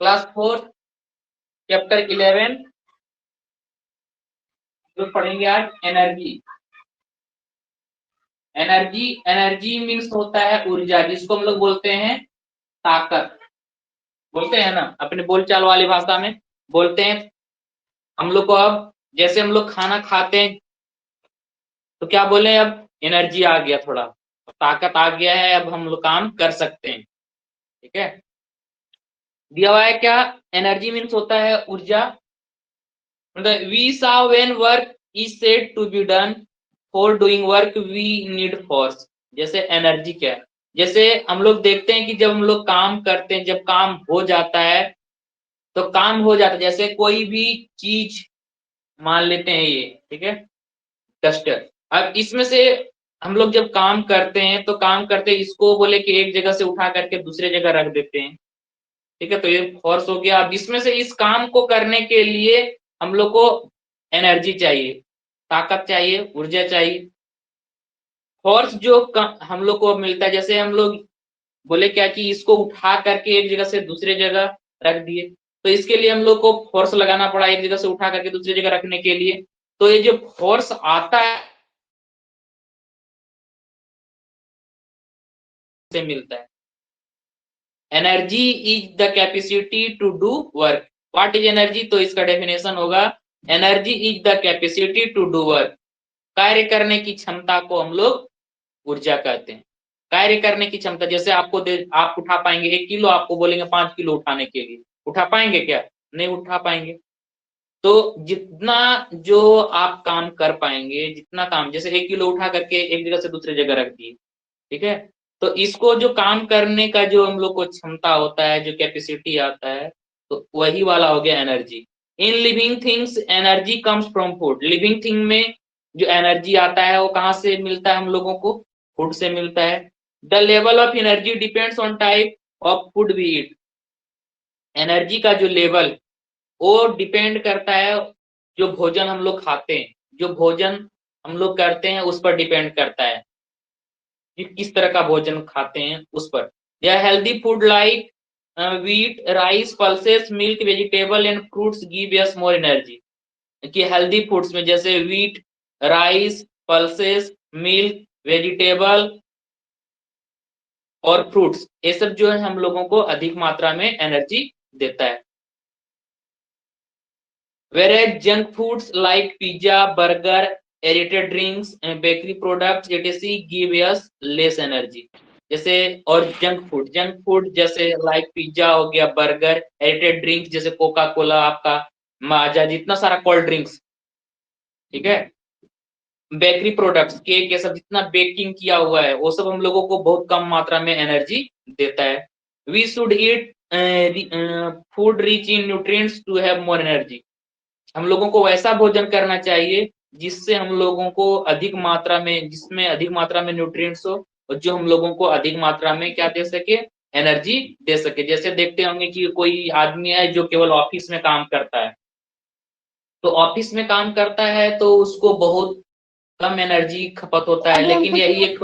Class 4 chapter 11 जो पढ़ेंगे आज एनर्जी। एनर्जी मीन्स होता है ऊर्जा, जिसको हम लोग बोलते हैं ताकत, बोलते हैं ना अपने बोलचाल वाली भाषा में बोलते हैं हम लोग को। अब जैसे हम लोग खाना खाते हैं तो क्या बोले, अब एनर्जी आ गया, थोड़ा ताकत आ गया है, अब हम लोग काम कर सकते हैं। ठीक है, दिया हुआ है क्या, एनर्जी मीन्स होता है ऊर्जा। मतलब we saw when work is said to be done, for doing work we need force. जैसे एनर्जी क्या है, जैसे हम लोग देखते हैं कि जब हम लोग काम करते हैं, जब काम हो जाता है तो काम हो जाता है। जैसे कोई भी चीज मान लेते हैं ये, ठीक है, डस्टर। अब इसमें से हम लोग जब काम करते हैं तो काम करते हैं, इसको बोले कि एक जगह से उठा करके दूसरे जगह रख देते हैं। ठीक है, तो ये फोर्स हो गया। अब इसमें से इस काम को करने के लिए हम लोग को एनर्जी चाहिए, ताकत चाहिए, ऊर्जा चाहिए। फोर्स जो हम लोग को मिलता है, जैसे हम लोग बोले क्या कि इसको उठा करके एक जगह से दूसरे जगह रख दिए, तो इसके लिए हम लोग को फोर्स लगाना पड़ा, एक जगह से उठा करके दूसरी जगह रखने के लिए। तो ये जो फोर्स आता है से मिलता है। Energy is the capacity to do work. What is energy, तो इसका डेफिनेशन होगा energy is the capacity to do work. कार्य करने की क्षमता को हम लोग ऊर्जा कहते हैं। कार्य करने की क्षमता, जैसे आपको आप उठा पाएंगे 1 किलो, आपको बोलेंगे 5 किलो उठाने के लिए, उठा पाएंगे क्या, नहीं उठा पाएंगे। तो जितना जो आप काम कर पाएंगे, जितना काम, जैसे 1 किलो उठा करके एक जगह से दूसरी जगह रख दिए, ठीक है, तो इसको जो काम करने का जो हम लोग को क्षमता होता है, जो कैपेसिटी आता है, तो वही वाला हो गया energy. In living things energy comes from food. Living thing में जो एनर्जी आता है वो कहाँ से मिलता है हम लोगों को, फूड से मिलता है। The level of energy depends on type of food we eat. Energy का जो लेवल वो डिपेंड करता है जो भोजन हम लोग खाते हैं, जो भोजन हम लोग करते हैं उस पर डिपेंड करता है कि किस तरह का भोजन खाते हैं उस पर। या healthy food like wheat, rice, pulses, milk, vegetable and fruits give us more energy. कि हेल्दी फूड्स में जैसे wheat, rice, pulses, milk, vegetable और फ्रूट्स, ये सब जो है हम लोगों को अधिक मात्रा में एनर्जी देता है। Whereas junk foods like pizza, burger, aerated drinks, bakery products, etc. give us less energy. जैसे और जंक फूड जैसे लाइक पिज्जा हो गया, बर्गर, एरेटेड ड्रिंक्स जैसे कोका कोला, आपका माजा, जितना सारा कोल्ड ड्रिंक्स, ठीक है, बेकरी प्रोडक्ट्स, केक, ये सब जितना बेकिंग किया हुआ है वो सब हम लोगों को बहुत कम मात्रा में एनर्जी देता है। We should eat food rich in nutrients to have more energy. हम लोगों को वैसा भोजन करना चाहिए जिससे हम लोगों को अधिक मात्रा में, जिसमें अधिक मात्रा में न्यूट्रिएंट्स हो और जो हम लोगों को अधिक मात्रा में क्या दे सके, एनर्जी दे सके। जैसे देखते होंगे कि कोई आदमी है जो केवल ऑफिस में काम करता है, तो ऑफिस में काम करता है तो उसको बहुत कम एनर्जी खपत होता है। लेकिन यही एक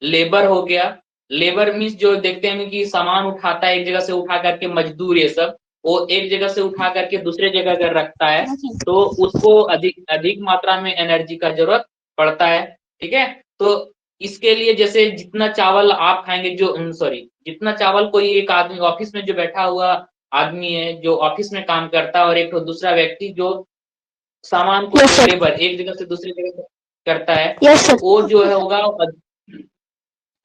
लेबर हो गया, लेबर मीन्स जो देखते हैं कि सामान उठाता है एक जगह से उठा करके, मजदूर, ये सब वो एक जगह से उठा करके दूसरे जगह अगर रखता है तो उसको अधिक अधिक मात्रा में एनर्जी का जरूरत पड़ता है। ठीक है, तो इसके लिए जैसे जितना चावल आप खाएंगे, जो सॉरी, जितना चावल कोई एक आदमी ऑफिस में जो बैठा हुआ आदमी है जो ऑफिस में काम करता है, और एक तो दूसरा व्यक्ति जो सामान को लेबर एक जगह से दूसरी जगह करता है, तो वो जो है होगा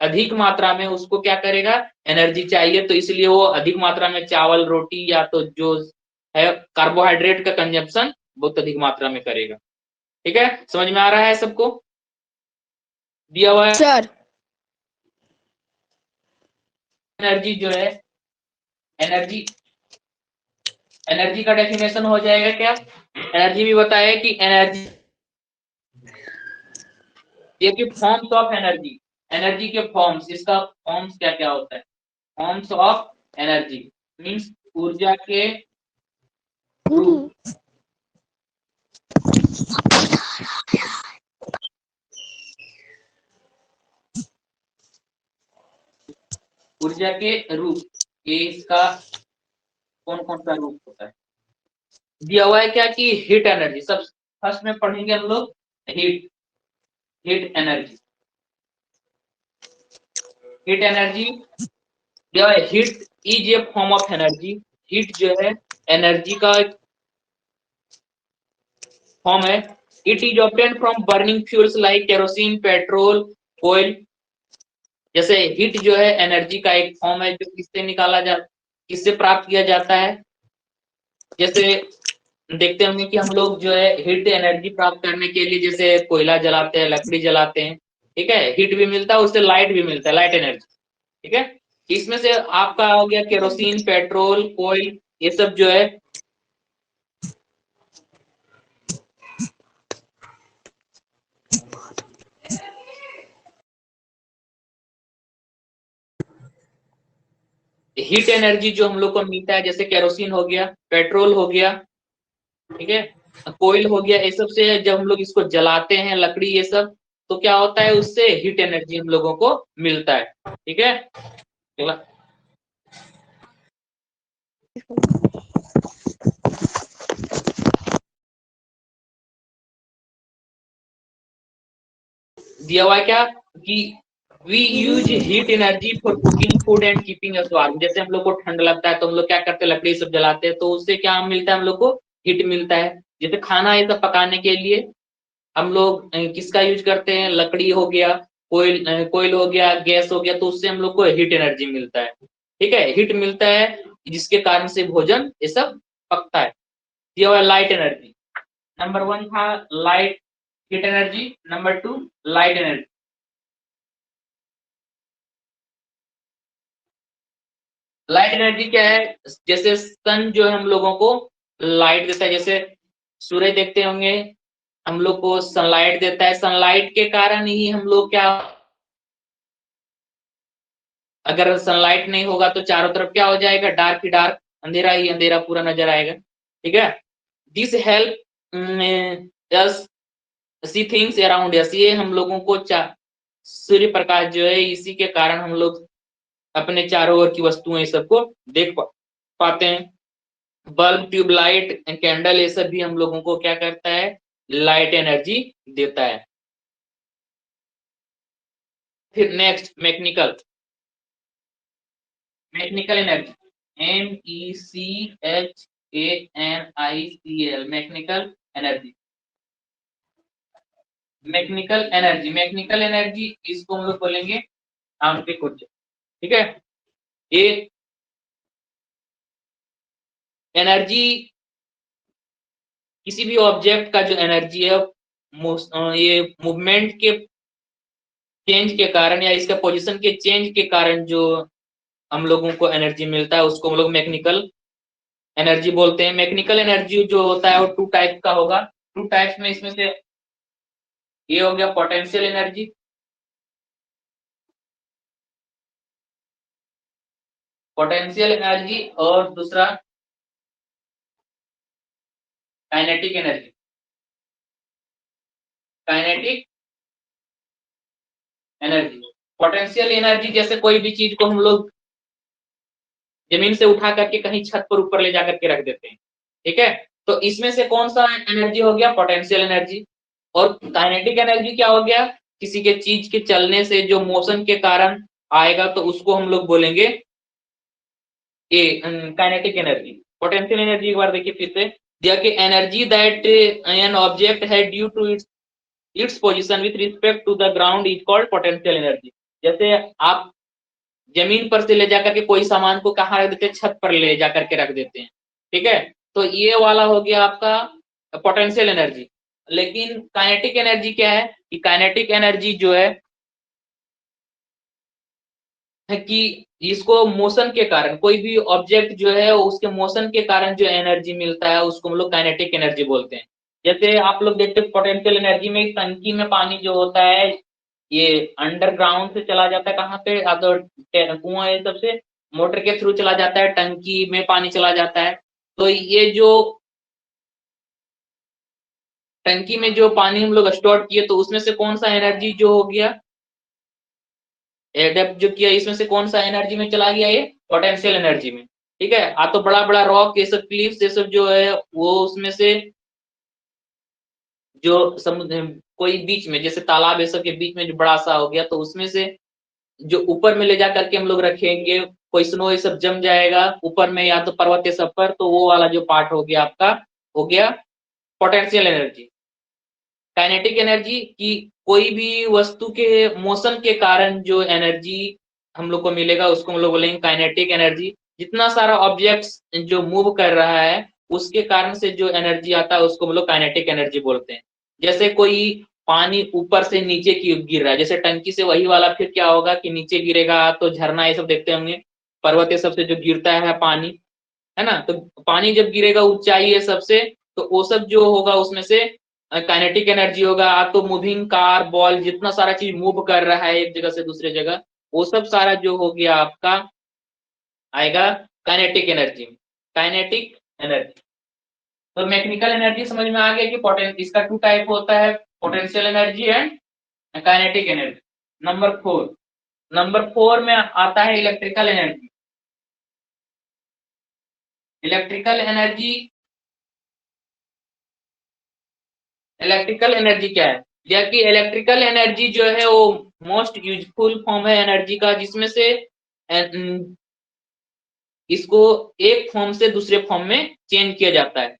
अधिक मात्रा में, उसको क्या करेगा, एनर्जी चाहिए, तो इसलिए वो अधिक मात्रा में चावल, रोटी या तो जो है कार्बोहाइड्रेट का कंजप्शन बहुत अधिक मात्रा में करेगा। ठीक है, समझ में आ रहा है सबको, दिया हुआ है सर। एनर्जी जो है, एनर्जी एनर्जी का डेफिनेशन हो जाएगा क्या, एनर्जी भी बताया कि एनर्जी ये कि फॉर्म्स ऑफ एनर्जी, एनर्जी के फॉर्म्स, इसका फॉर्म्स क्या क्या होता है, फॉर्म्स ऑफ एनर्जी मीन्स ऊर्जा के रूप, ऊर्जा के रूप, ये इसका कौन कौन सा रूप होता है दिया हुआ है क्या कि हीट एनर्जी। सब फर्स्ट में पढ़ेंगे हम लोग heat heat energy. Heat energy दिया है, heat is a form of energy. Heat जो है एनर्जी का फॉर्म है। It is obtain from burning fuels like kerosene, petrol, oil. जैसे हीट जो है एनर्जी का एक फॉर्म है जो किससे निकाला जा किससे प्राप्त किया जाता है। जैसे देखते होंगे कि हम लोग जो है हीट एनर्जी प्राप्त करने के लिए जैसे कोयला जलाते हैं, लकड़ी जलाते हैं, ठीक है, हीट भी मिलता है, उससे लाइट भी मिलता है, लाइट एनर्जी, ठीक है। इसमें से आपका हो गया केरोसिन, पेट्रोल, ऑयल, ये सब जो है हीट एनर्जी जो हम लोग को मिलता है। जैसे केरोसिन हो गया, पेट्रोल हो गया, ठीक है, कोयल हो गया, ये सब से जब हम लोग इसको जलाते हैं, लकड़ी ये सब, तो क्या होता है उससे हीट एनर्जी हम लोगों को मिलता है, ठीक है। दिया हुआ है क्या कि we use heat energy for cooking food and keeping us warm. जैसे हम लोग को ठंड लगता है तो हम लोग क्या करते हैं, लकड़ी सब जलाते हैं, तो उससे क्या मिलता है हम लोग को, हीट मिलता है। जैसे खाना ये सब पकाने के लिए हम लोग किसका यूज करते हैं, लकड़ी हो गया, कोयल हो गया, गैस हो गया, तो उससे हम लोग को हीट एनर्जी मिलता है, ठीक है, हीट मिलता है, जिसके कारण से भोजन ये सब पकता है। दिया हुआ लाइट एनर्जी। नंबर 1 था light heat energy, number 2 light energy. Light energy क्या है, जैसे सन जो है हम लोगों को लाइट देता है। जैसे सूर्य देखते होंगे, हम लोग को सनलाइट देता है, सनलाइट के कारण ही हम लोग क्या, अगर सनलाइट नहीं होगा तो चारों तरफ क्या हो जाएगा, डार्क ही डार्क, अंधेरा ही अंधेरा पूरा नजर आएगा, ठीक है। This help us see things around us. ये हम लोगों को सूर्य प्रकाश जो है इसी के कारण हम लोग अपने चारों ओर की वस्तुएं सबको देख पाते हैं। बल्ब, ट्यूबलाइट, कैंडल, ये सब भी हम लोगों को क्या करता है, लाइट एनर्जी देता है। फिर next mechanical mechanical energy, MECHANICL, mechanical energy. Mechanical energy इसको हम लोग बोलेंगे आंतरिक ऊर्जा, ठीक है। ये एनर्जी किसी भी ऑब्जेक्ट का जो एनर्जी है, ये मूवमेंट के चेंज के कारण या इसका पोजीशन के चेंज के कारण जो हम लोगों को एनर्जी मिलता है, उसको हम लोग मैकेनिकल एनर्जी बोलते हैं। मैकेनिकल एनर्जी जो होता है वो 2 टाइप का होगा। 2 टाइप्स में इसमें से ये हो गया पोटेंशियल एनर्जी, और दूसरा kinetic energy. Kinetic energy, potential energy, जैसे कोई भी चीज को हम लोग जमीन से उठा करके कहीं छत पर ऊपर ले जाकर के रख देते हैं, ठीक है, तो इसमें से कौन सा एनर्जी हो गया, पोटेंशियल एनर्जी। और काइनेटिक एनर्जी क्या हो गया, किसी के चीज के चलने से जो मोशन के कारण आएगा, तो उसको हम लोग बोलेंगे ये काइनेटिक एनर्जी। पोटेंशियल एनर्जी एक बार देखिए फिर से, दिया कि एनर्जी दैट एन ऑब्जेक्ट है due to its position with respect to the ground is called potential energy. जैसे आप जमीन पर से ले जाकर के कोई सामान को कहाँ रख देते हैं, छत पर ले जाकर के रख देते हैं, ठीक है, तो ये वाला हो गया आपका पोटेंशियल एनर्जी। लेकिन काइनेटिक एनर्जी क्या है कि काइनेटिक एनर्जी जो है कि इसको मोशन के कारण, कोई भी ऑब्जेक्ट जो है उसके मोशन के कारण जो एनर्जी मिलता है उसको हम लोग काइनेटिक एनर्जी बोलते हैं। जैसे आप लोग देखते हैं पोटेंशियल एनर्जी में टंकी में पानी जो होता है ये अंडरग्राउंड से चला जाता है, कहाँ पे, तो कुआं ये सब से मोटर के थ्रू चला जाता है, टंकी में पानी चला जाता है। तो ये जो टंकी में जो पानी हम लोग स्टोर किए, तो उसमें से कौन सा एनर्जी जो हो गया एडेप्ट जो किया, इसमें से कौन सा एनर्जी में चला गया, ये पोटेंशियल एनर्जी में, ठीक है। तो बड़ा बड़ा रॉक, ये सब क्लिफ्स, ये सब जो है वो उसमें से जो समुद्र कोई बीच में जैसे तालाब ये सब के बीच में जो बड़ा सा हो गया, तो उसमें से जो ऊपर में ले जा करके हम लोग रखेंगे, कोई स्नो ये सब जम जाएगा ऊपर में या तो पर्वत ये सब पर, तो वो वाला जो पार्ट हो गया आपका, हो गया पोटेंशियल एनर्जी। काइनेटिक एनर्जी की कोई भी वस्तु के मोशन के कारण जो एनर्जी हम लोग को मिलेगा उसको हम लोग बोलेंगे काइनेटिक एनर्जी। जितना सारा ऑब्जेक्ट्स जो मूव कर रहा है उसके कारण से जो एनर्जी आता है उसको हम लोग काइनेटिक एनर्जी बोलते हैं। जैसे कोई पानी ऊपर से नीचे की गिर रहा है, जैसे टंकी से वही वाला फिर क्या होगा कि नीचे गिरेगा, तो झरना ये सब देखते होंगे, पर्वत ये सबसे जो गिरता है पानी, है ना, तो पानी जब गिरेगा ऊंचाई है सबसे, तो वो सब जो होगा उसमें से काइनेटिक एनर्जी होगा। तो मूविंग कार, बॉल, जितना सारा चीज मूव कर रहा है एक जगह से दूसरे जगह, वो सब सारा जो हो गया आपका आएगा काइनेटिक एनर्जी। Kinetic energy. तो मैकेनिकल एनर्जी समझ में आ गया कि इसका टू टाइप होता है, potential energy and kinetic energy. Number 4 में आता है electrical energy. Electrical energy, electrical energy क्या है? जबकि इलेक्ट्रिकल एनर्जी जो है वो मोस्ट यूजफुल फॉर्म है एनर्जी का, जिसमें से इसको एक फॉर्म से दूसरे फॉर्म में चेंज किया जाता है।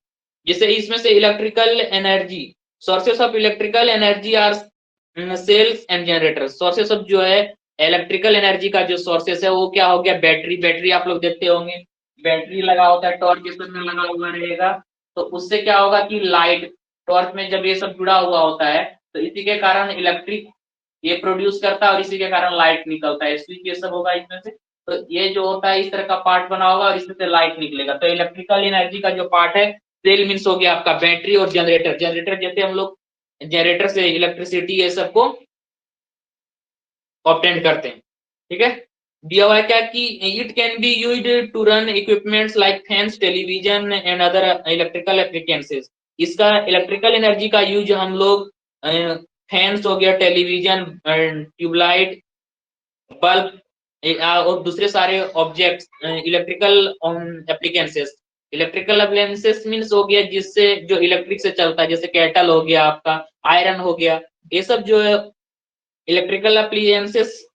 जैसे इसमें से electrical energy, sources of electrical energy are cells and generators. Sources of जो है इलेक्ट्रिकल एनर्जी का जो सोर्सेस है वो क्या हो गया? बैटरी। बैटरी आप लोग देखते होंगे, बैटरी लगा होता है, टॉर्च इसमें लगा हुआ रहेगा, तो उससे क्या होगा कि लाइट, टॉर्च में जब ये सब जुड़ा हुआ होता है तो इसी के कारण इलेक्ट्रिक ये प्रोड्यूस करता है और इसी के कारण लाइट निकलता है, स्विच ये सब होगा इसमें से। तो ये जो होता है इस तरह का पार्ट बना होगा और इसमें से लाइट निकलेगा। तो इलेक्ट्रिकल एनर्जी का जो पार्ट है, सेल मीन्स हो गया आपका बैटरी और जनरेटर। जनरेटर जैसे हम लोग जनरेटर से इलेक्ट्रिसिटी ये सब को ऑब्टेन करते हैं, ठीक है। दिया हुआ है क्या कि it can be used to run equipments like fans, television and other electrical appliances. इसका इलेक्ट्रिकल एनर्जी का यूज हम लोग फैंस हो गया, टेलीविजन, ट्यूबलाइट, बल्ब और दूसरे सारे ऑब्जेक्ट्स, इलेक्ट्रिकल एप्लीकेंसेस। इलेक्ट्रिकल एप्लीकेंसेस मीन्स हो गया जिससे जो इलेक्ट्रिक से चलता है, जैसे केटल हो गया आपका, आयरन हो गया, ये सब जो है इलेक्ट्रिकल एप्लीकेंसेस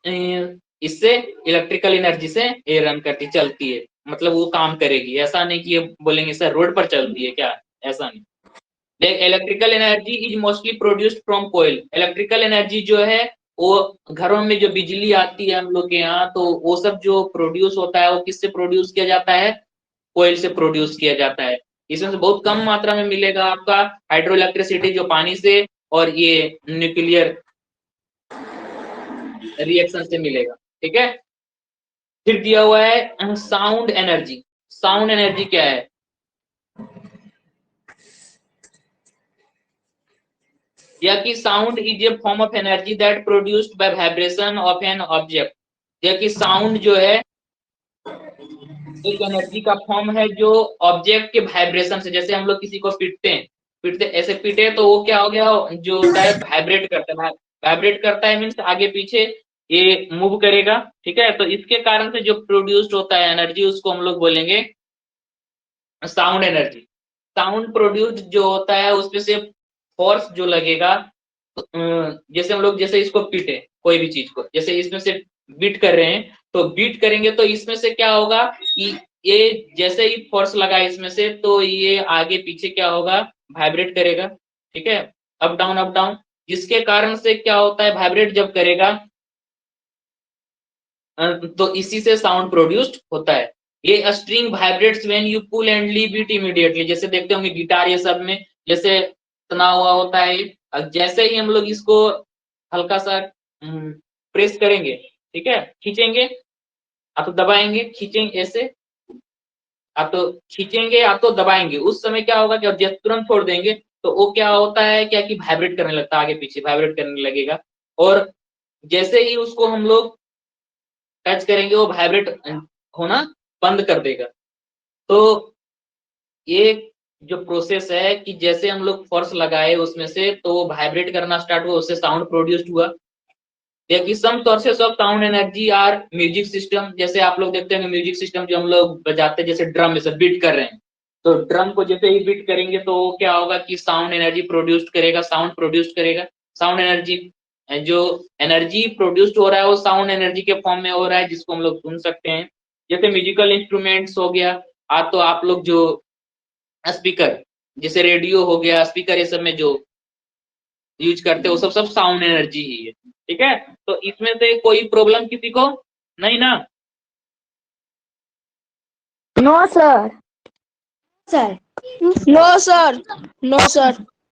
इससे इलेक्ट्रिकल एनर्जी से ये रन करती चलती है, मतलब वो काम करेगी। ऐसा नहीं कि ये बोलेंगे सर रोड पर चलती है क्या, ऐसा नहीं। Electrical energy is mostly produced from कोयल। इलेक्ट्रिकल एनर्जी जो है वो घरों में जो बिजली आती है हम लोग के यहाँ, तो वो सब जो प्रोड्यूस होता है वो किससे प्रोड्यूस किया जाता है? कोयल से प्रोड्यूस किया जाता है। इसमें से बहुत कम मात्रा में मिलेगा आपका हाइड्रो इलेक्ट्रिसिटी जो पानी से और ये न्यूक्लियर रिएक्शन से मिलेगा, ठीक है। फिर दिया हुआ है साउंड एनर्जी। साउंड एनर्जी क्या है? या कि sound is a form of energy that produced by vibration of an object. या कि साउंड जो है एक एनर्जी का फॉर्म है जो ऑब्जेक्ट के वाइब्रेशन से, जैसे हम लोग किसी को पीटते हैं, पीटते ऐसे पीटे तो वो क्या हो गया, जो होता है वाइब्रेट करता है। वाइब्रेट करता है मीन्स आगे पीछे ये मूव करेगा, ठीक है। तो इसके कारण से जो प्रोड्यूस्ड होता है एनर्जी उसको हम लोग बोलेंगे साउंड एनर्जी। साउंड प्रोड्यूस्ड जो होता है उसमें से फोर्स जो लगेगा, जैसे हम लोग जैसे इसको पीटे कोई भी चीज को, जैसे इसमें से बीट कर रहे हैं, तो बीट करेंगे तो इसमें से क्या होगा कि ये जैसे ही फोर्स लगा इसमें से, तो ये आगे पीछे क्या होगा, वाइब्रेट करेगा, ठीक है, अप डाउन अप डाउन। जिसके कारण से क्या होता है, वाइब्रेट जब करेगा तो इसी से साउंड प्रोड्यूस्ड होता है। ये string vibrates when you pull and leave it immediately. जैसे देखते होंगे गिटार ये सब में जैसे तना हुआ होता है, जैसे ही हम लोग इसको हल्का सा प्रेस करेंगे, ठीक है, खींचेंगे, आप तो दबाएंगे, खींचेंगे ऐसे, आप तो खींचेंगे, आप तो दबाएंगे, उस समय क्या होगा कि और जब तुरंत छोड़ देंगे तो वो क्या होता है, क्या कि वाइब्रेट करने लगता है, आगे पीछे वाइब्रेट करने लगेगा। और जैसे ही उसको हम लोग टच करेंगे वो वाइब्रेट होना बंद कर देगा। तो ये जो प्रोसेस है कि जैसे हम लोग फोर्स लगाए उसमें से तो वाइब्रेट करना स्टार्ट हुआ, उससे साउंड प्रोड्यूस्ड हुआ। देखिए some sources of sound energy are music system, जैसे आप लोग देखते हैं म्यूजिक सिस्टम जो हम लोग बजाते हैं, जैसे ड्रम ऐसे बीट कर रहे हैं, तो ड्रम को जैसे ही बीट करेंगे तो क्या होगा कि साउंड एनर्जी प्रोड्यूस करेगा, साउंड प्रोड्यूस करेगा। साउंड एनर्जी, जो एनर्जी प्रोड्यूस्ड हो रहा है वो साउंड एनर्जी के फॉर्म में हो रहा है, जिसको हम लोग सुन सकते हैं। जैसे म्यूजिकल इंस्ट्रूमेंट्स हो गया, तो आप लोग जो स्पीकर, जैसे रेडियो हो गया, स्पीकर, ये सब में जो यूज करते हो, सब साउंड एनर्जी ही है। ठीक है, तो इसमें से कोई प्रॉब्लम किसी को नहीं ना? No sir. Sir no sir, no sir.